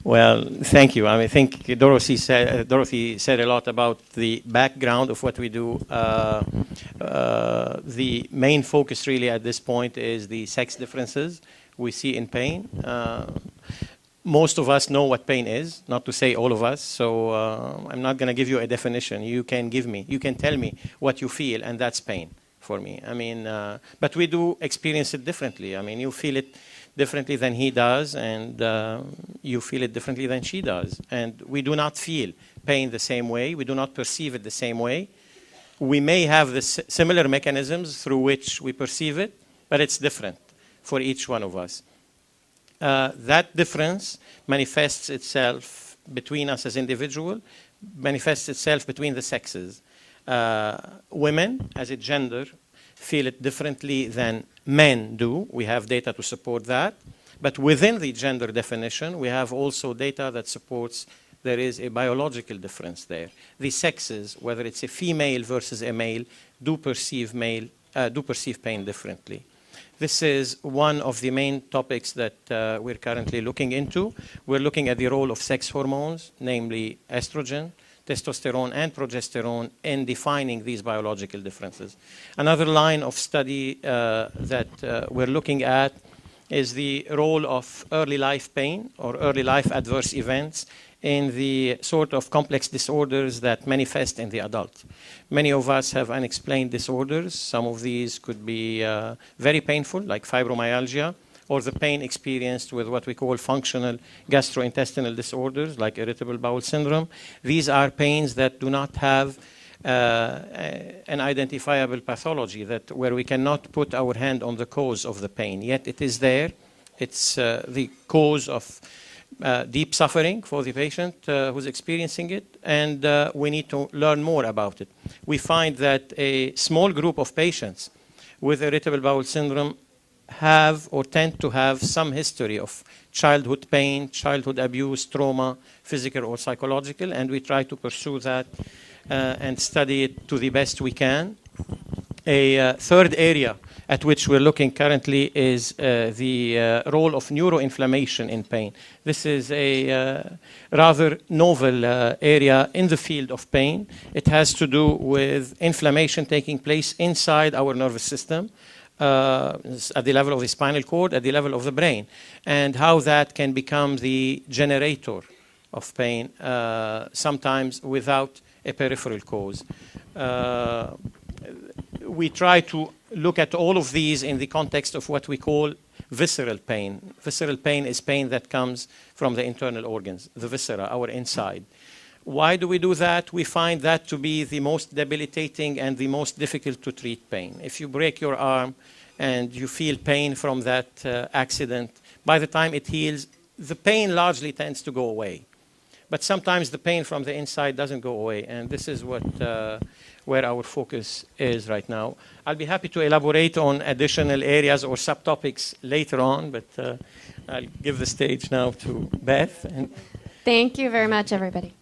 Well, thank you. I think Dorothy said a lot about the background of what we do. The main focus really at this point is the sex differences we see in pain. Most of us know what pain is, not to say all of us, so I'm not going to give you a definition. You can tell me what you feel, and that's pain for me. I mean, but we do experience it differently. I mean, you feel it differently than he does, and you feel it differently than she does. And we do not feel pain the same way. We do not perceive it the same way. We may have the similar mechanisms through which we perceive it, but it's different for each one of us. That difference manifests itself between us as individuals, manifests itself between the sexes. Women, as a gender, feel it differently than men do. We have data to support that. But within the gender definition, we have also data that supports there is a biological difference there. The sexes, whether it's a female versus a male, do perceive pain differently. This is one of the main topics that we're currently looking into. We're looking at the role of sex hormones, namely estrogen, testosterone, and progesterone in defining these biological differences. Another line of study that we're looking at is the role of early life pain or early life adverse events in the sort of complex disorders that manifest in the adult. Many of us have unexplained disorders. Some of these could be very painful, like fibromyalgia, or the pain experienced with what we call functional gastrointestinal disorders, like irritable bowel syndrome. These are pains that do not have an identifiable pathology, where we cannot put our hand on the cause of the pain, yet it is there. It's the cause of deep suffering for the patient who's experiencing it, and we need to learn more about it. We find that a small group of patients with irritable bowel syndrome have or tend to have some history of childhood pain, childhood abuse, trauma, physical or psychological, and we try to pursue that and study it to the best we can. A third area at which we're looking currently is the role of neuroinflammation in pain. This is a rather novel area in the field of pain. It has to do with inflammation taking place inside our nervous system, at the level of the spinal cord, at the level of the brain, and how that can become the generator of pain, sometimes without a peripheral cause. We try to look at all of these in the context of what we call visceral pain. Visceral pain is pain that comes from the internal organs, the viscera, our inside. Why do we do that? We find that to be the most debilitating and the most difficult to treat pain. If you break your arm and you feel pain from that accident, by the time it heals, the pain largely tends to go away. But sometimes the pain from the inside doesn't go away, and this is where our focus is right now. I'll be happy to elaborate on additional areas or subtopics later on, but I'll give the stage now to Beth. Thank you very much, everybody.